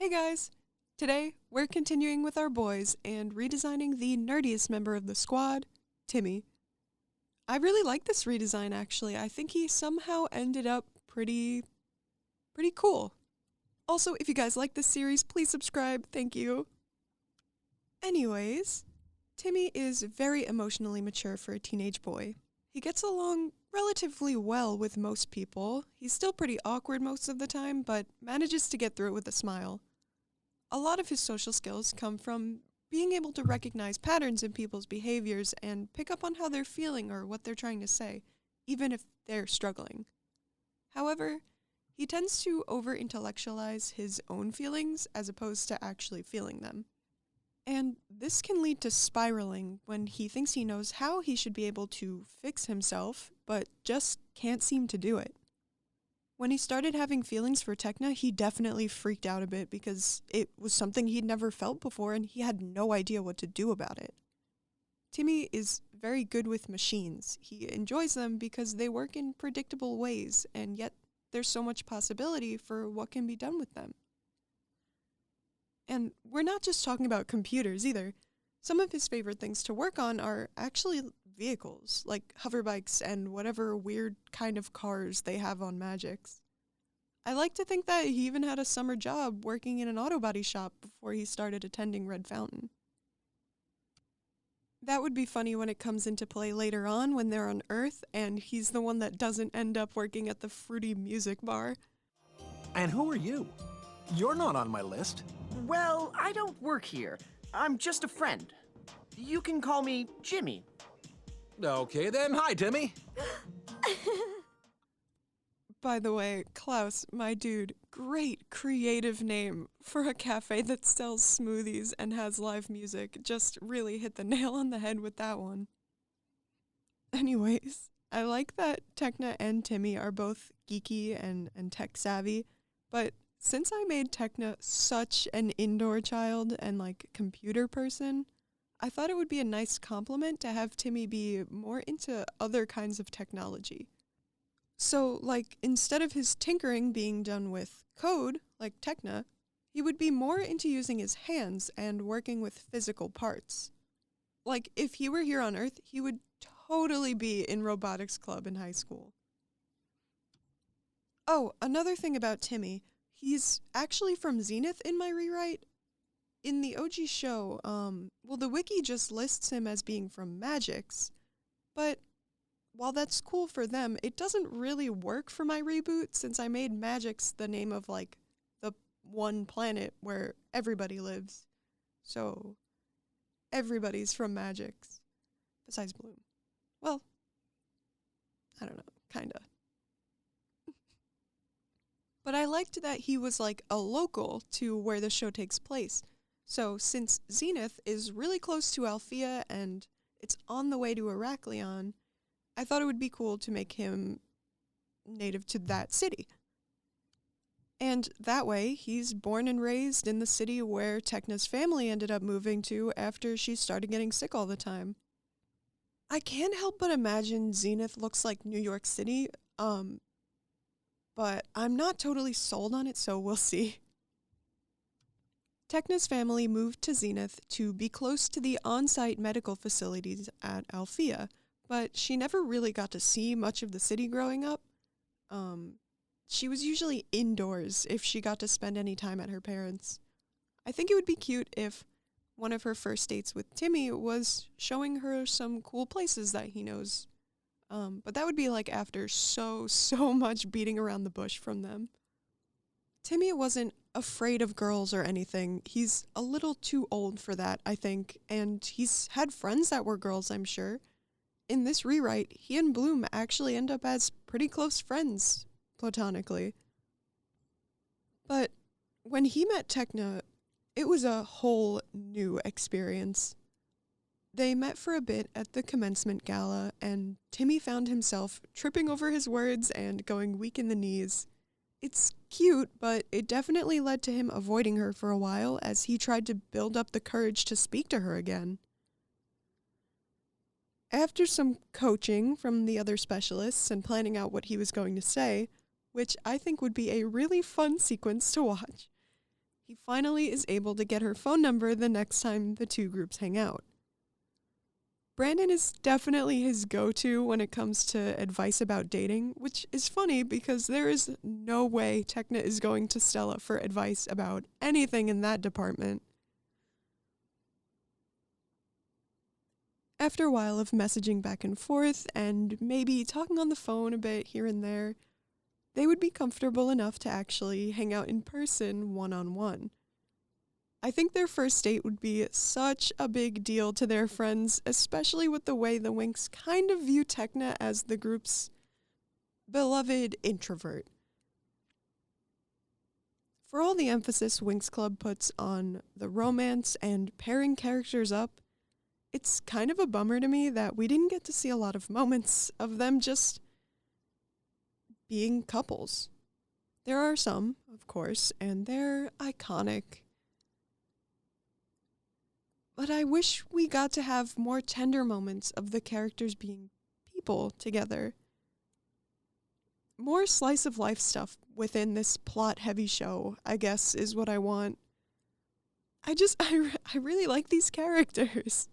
Hey guys! Today, we're continuing with our boys and redesigning the nerdiest member of the squad, Timmy. I really like this redesign actually. I think he somehow ended up pretty cool. Also, if you guys like this series, please subscribe. Thank you. Anyways, Timmy is very emotionally mature for a teenage boy. He gets along relatively well with most people. He's still pretty awkward most of the time, but manages to get through it with a smile. A lot of his social skills come from being able to recognize patterns in people's behaviors and pick up on how they're feeling or what they're trying to say, even if they're struggling. However, he tends to over intellectualize his own feelings as opposed to actually feeling them. And this can lead to spiraling when he thinks he knows how he should be able to fix himself, but just can't seem to do it. When he started having feelings for Tekna, he definitely freaked out a bit because it was something he'd never felt before and he had no idea what to do about it. Timmy is very good with machines. He enjoys them because they work in predictable ways, and yet there's so much possibility for what can be done with them. And we're not just talking about computers either. Some of his favorite things to work on are actually vehicles, like hoverbikes and whatever weird kind of cars they have on Magix. I like to think that he even had a summer job working in an auto body shop before he started attending Red Fountain. That would be funny when it comes into play later on when they're on Earth and he's the one that doesn't end up working at the fruity music bar. And who are you? You're not on my list. Well, I don't work here. I'm just a friend. You can call me Jimmy. Okay then, hi Timmy. By the way, Klaus, my dude, great creative name for a cafe that sells smoothies and has live music. Just really hit the nail on the head with that one. Anyways, I like that Tekna and Timmy are both geeky and tech savvy, but since I made Tekna such an indoor child and computer person, I thought it would be a nice compliment to have Timmy be more into other kinds of technology. So, instead of his tinkering being done with code, like Tekna, he would be more into using his hands and working with physical parts. If he were here on Earth, he would totally be in robotics club in high school. Oh, another thing about Timmy, he's actually from Zenith in my rewrite. In the OG show, the wiki just lists him as being from Magix, but while that's cool for them, it doesn't really work for my reboot since I made Magix the name of, the one planet where everybody lives. So, everybody's from Magix, besides Bloom. Well, I don't know, kinda. But I liked that he was, a local to where the show takes place. So, since Zenith is really close to Althea and it's on the way to Heraklion, I thought it would be cool to make him native to that city. And that way, he's born and raised in the city where Tekna's family ended up moving to after she started getting sick all the time. I can't help but imagine Zenith looks like New York City, but I'm not totally sold on it, so we'll see. Tekna's family moved to Zenith to be close to the on-site medical facilities at Althea, but she never really got to see much of the city growing up. She was usually indoors if she got to spend any time at her parents'. I think it would be cute if one of her first dates with Timmy was showing her some cool places that he knows. But that would be after so much beating around the bush from them. Timmy wasn't afraid of girls or anything. He's a little too old for that, I think, and he's had friends that were girls, I'm sure. In this rewrite, he and Bloom actually end up as pretty close friends, platonically. But when he met Tekna, it was a whole new experience. They met for a bit at the commencement gala, and Timmy found himself tripping over his words and going weak in the knees. It's cute, but it definitely led to him avoiding her for a while as he tried to build up the courage to speak to her again. After some coaching from the other specialists and planning out what he was going to say, which I think would be a really fun sequence to watch, he finally is able to get her phone number the next time the two groups hang out. Brandon is definitely his go-to when it comes to advice about dating, which is funny because there is no way Tekna is going to Stella for advice about anything in that department. After a while of messaging back and forth and maybe talking on the phone a bit here and there, they would be comfortable enough to actually hang out in person one-on-one. I think their first date would be such a big deal to their friends, especially with the way the Winx kind of view Tekna as the group's beloved introvert. For all the emphasis Winx Club puts on the romance and pairing characters up, it's kind of a bummer to me that we didn't get to see a lot of moments of them just being couples. There are some, of course, and they're iconic. But I wish we got to have more tender moments of the characters being people together. More slice of life stuff within this plot heavy show, I guess, is what I want. I really like these characters.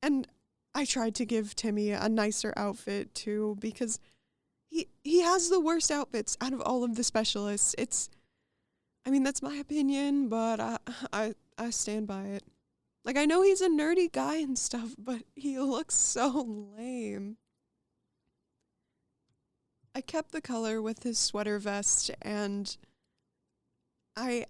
And I tried to give Timmy a nicer outfit too, because he has the worst outfits out of all of the specialists. That's my opinion, but I stand by it. Like, I know he's a nerdy guy and stuff, but he looks so lame. I kept the color with his sweater vest, and I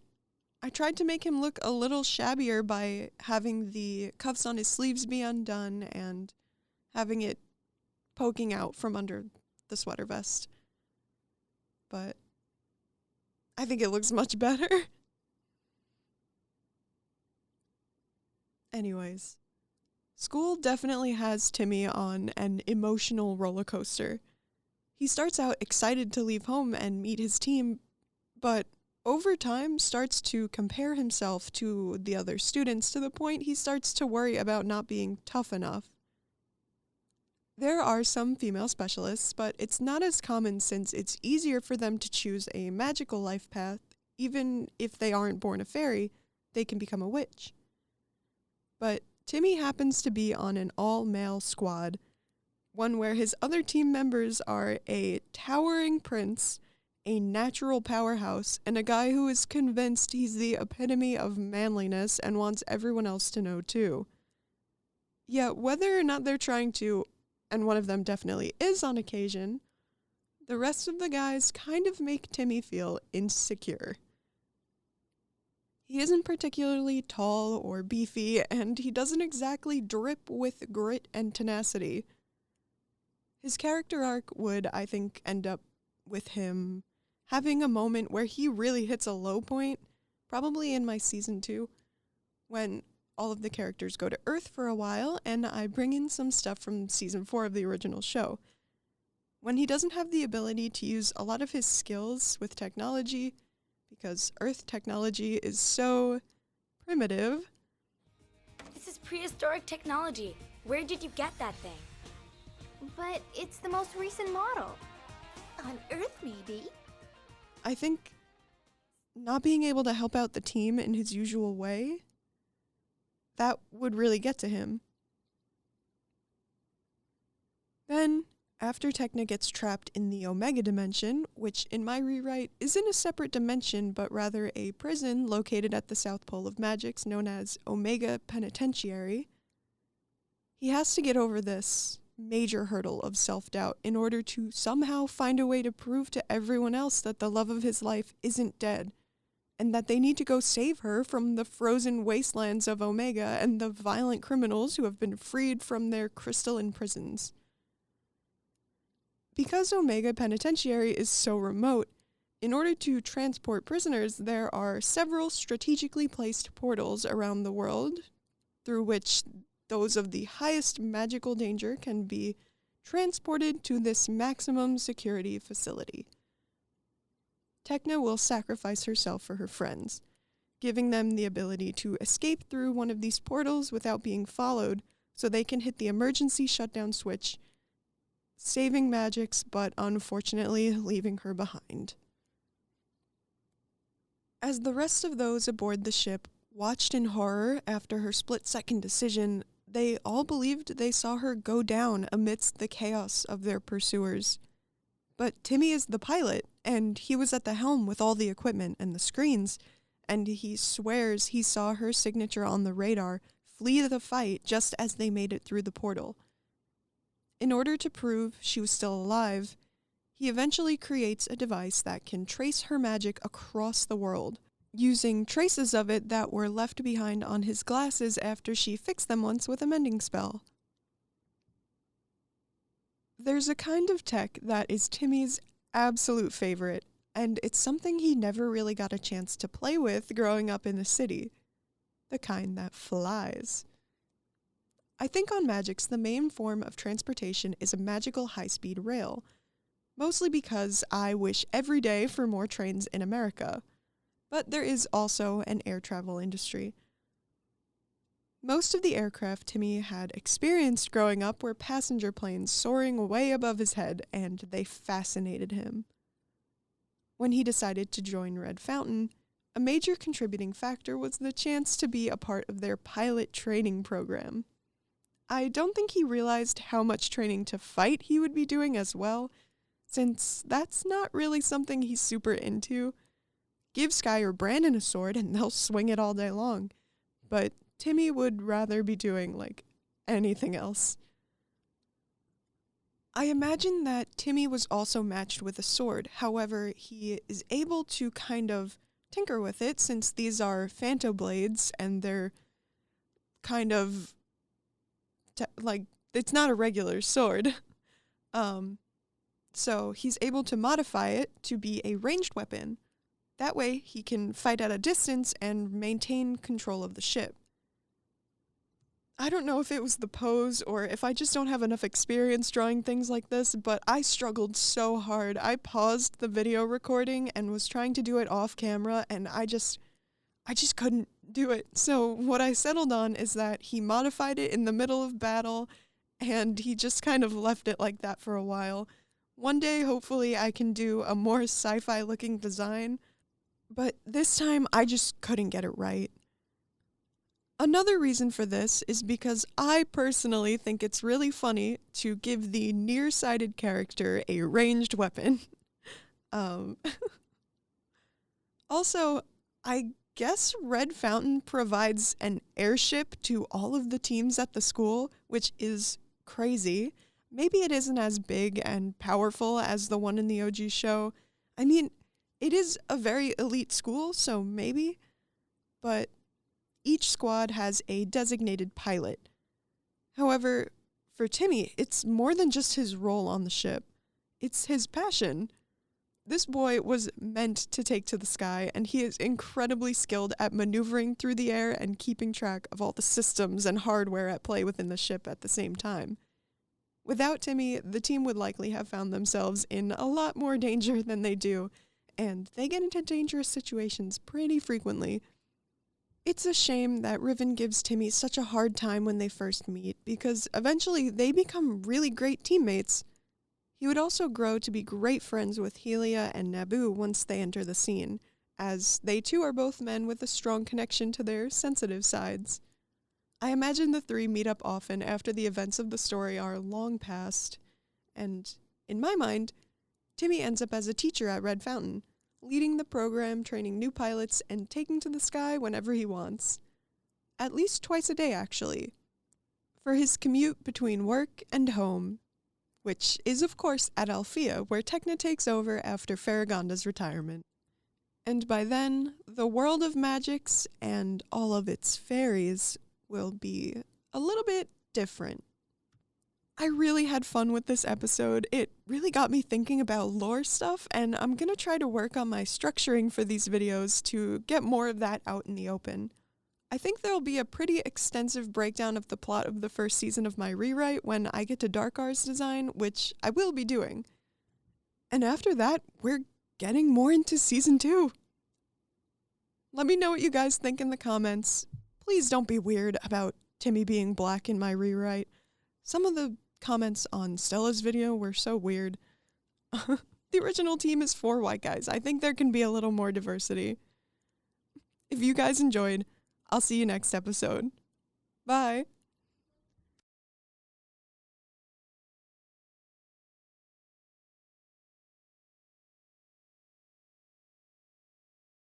tried to make him look a little shabbier by having the cuffs on his sleeves be undone and having it poking out from under the sweater vest. But I think it looks much better. Anyways, school definitely has Timmy on an emotional roller coaster. He starts out excited to leave home and meet his team, but over time starts to compare himself to the other students to the point he starts to worry about not being tough enough. There are some female specialists, but it's not as common since it's easier for them to choose a magical life path. Even if they aren't born a fairy, they can become a witch. But Timmy happens to be on an all-male squad, one where his other team members are a towering prince, a natural powerhouse, and a guy who is convinced he's the epitome of manliness and wants everyone else to know too. Yet whether or not they're trying to, and one of them definitely is on occasion, the rest of the guys kind of make Timmy feel insecure. He isn't particularly tall or beefy, and he doesn't exactly drip with grit and tenacity. His character arc would, I think, end up with him having a moment where he really hits a low point, probably in my season 2, when all of the characters go to Earth for a while, and I bring in some stuff from season 4 of the original show. When he doesn't have the ability to use a lot of his skills with technology, because Earth technology is so primitive. This is prehistoric technology. Where did you get that thing? But it's the most recent model. On Earth, maybe? I think not being able to help out the team in his usual way, that would really get to him. Then, after Tekna gets trapped in the Omega dimension, which in my rewrite isn't a separate dimension but rather a prison located at the South Pole of Magics known as Omega Penitentiary, he has to get over this major hurdle of self-doubt in order to somehow find a way to prove to everyone else that the love of his life isn't dead, and that they need to go save her from the frozen wastelands of Omega and the violent criminals who have been freed from their crystalline prisons. Because Omega Penitentiary is so remote, in order to transport prisoners, there are several strategically placed portals around the world through which those of the highest magical danger can be transported to this maximum security facility. Tekna will sacrifice herself for her friends, giving them the ability to escape through one of these portals without being followed so they can hit the emergency shutdown switch, saving Magix, but unfortunately leaving her behind. As the rest of those aboard the ship watched in horror after her split-second decision, they all believed they saw her go down amidst the chaos of their pursuers. But Timmy is the pilot, and he was at the helm with all the equipment and the screens, and he swears he saw her signature on the radar flee the fight just as they made it through the portal. In order to prove she was still alive, he eventually creates a device that can trace her magic across the world, using traces of it that were left behind on his glasses after she fixed them once with a mending spell. There's a kind of tech that is Timmy's absolute favorite, and it's something he never really got a chance to play with growing up in the city. The kind that flies. I think on Magix, the main form of transportation is a magical high-speed rail, mostly because I wish every day for more trains in America. But there is also an air travel industry. Most of the aircraft Timmy had experienced growing up were passenger planes soaring way above his head, and they fascinated him. When he decided to join Red Fountain, a major contributing factor was the chance to be a part of their pilot training program. I don't think he realized how much training to fight he would be doing as well, since that's not really something he's super into. Give Sky or Brandon a sword and they'll swing it all day long, but Timmy would rather be doing, anything else. I imagine that Timmy was also matched with a sword, however, he is able to kind of tinker with it since these are Phanto Blades and they're kind of it's not a regular sword. So he's able to modify it to be a ranged weapon. That way he can fight at a distance and maintain control of the ship. I don't know if it was the pose or if I just don't have enough experience drawing things like this, but I struggled so hard. I paused the video recording and was trying to do it off camera, and I just couldn't do it. So what I settled on is that he modified it in the middle of battle, and he just kind of left it like that for a while. One day, hopefully, I can do a more sci-fi looking design, but this time I just couldn't get it right. Another reason for this is because I personally think it's really funny to give the nearsighted character a ranged weapon. Also, I guess Red Fountain provides an airship to all of the teams at the school, which is crazy. Maybe it isn't as big and powerful as the one in the OG show. I mean, it is a very elite school, so maybe. But each squad has a designated pilot. However, for Timmy, it's more than just his role on the ship. It's his passion. This boy was meant to take to the sky, and he is incredibly skilled at maneuvering through the air and keeping track of all the systems and hardware at play within the ship at the same time. Without Timmy, the team would likely have found themselves in a lot more danger than they do, and they get into dangerous situations pretty frequently. It's a shame that Riven gives Timmy such a hard time when they first meet, because eventually they become really great teammates. He would also grow to be great friends with Helia and Naboo once they enter the scene, as they too are both men with a strong connection to their sensitive sides. I imagine the three meet up often after the events of the story are long past, and in my mind, Timmy ends up as a teacher at Red Fountain, leading the program, training new pilots, and taking to the sky whenever he wants. At least twice a day, actually, for his commute between work and home, which is, of course, at Althea, where Techna takes over after Farragonda's retirement. And by then, the world of Magix and all of its fairies will be a little bit different. I really had fun with this episode. It really got me thinking about lore stuff, and I'm gonna try to work on my structuring for these videos to get more of that out in the open. I think there'll be a pretty extensive breakdown of the plot of the first season of my rewrite when I get to Darkar's design, which I will be doing. And after that, we're getting more into season 2. Let me know what you guys think in the comments. Please don't be weird about Timmy being black in my rewrite. Some of the comments on Stella's video were so weird. The original team is 4 white guys. I think there can be a little more diversity. if you guys enjoyed, I'll see you next episode. Bye.